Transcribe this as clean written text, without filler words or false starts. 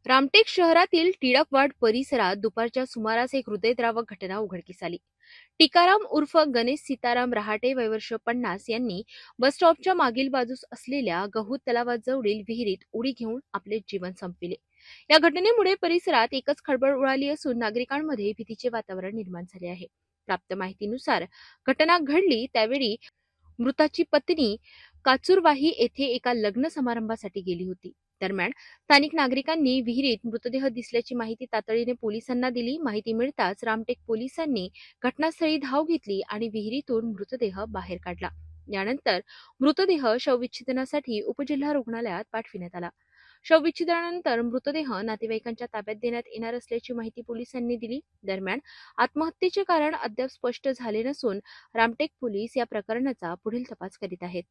रामटेक शहरातील टिळकवाड परिसरात दुपारच्या सुमारास एक हृदयद्रावक घटना उघडकीस आली. टिकाराम उर्फ गणेश सीताराम रहाटे वय वर्ष 50 यांनी बस स्टॉपच्या मागील बाजूस असलेल्या गहू तलावाजवळील विहिरीत उडी घेऊन आपले जीवन संपविले. या घटनेमुळे परिसरात एकच खळबळ उडाली असून नागरिकांमध्ये भीतीचे वातावरण निर्माण झाले आहे. प्राप्त माहितीनुसार घटना घडली त्यावेळी मृताची पत्नी काचुरवाही येथे एका लग्न समारंभासाठी गेली होती. दरम्यान स्थानिक नागरिकांनी विहिरीत मृतदेह दिसल्याची माहिती तातडीने पोलिसांना दिली. माहिती मिळताच रामटेक पोलिसांनी घटनास्थळी धाव घेतली आणि विहिरीतून मृतदेह बाहेर काढला. यानंतर मृतदेह शवविच्छेदनासाठी उपजिल्हा रुग्णालयात पाठविण्यात आला. शवविच्छेदनानंतर मृतदेह नातेवाईकांच्या ताब्यात देण्यात येणार असल्याची माहिती पोलिसांनी दिली. दरम्यान आत्महत्येचे कारण अद्याप स्पष्ट झाले नसून रामटेक पोलीस या प्रकरणाचा पुढील तपास करीत आहेत.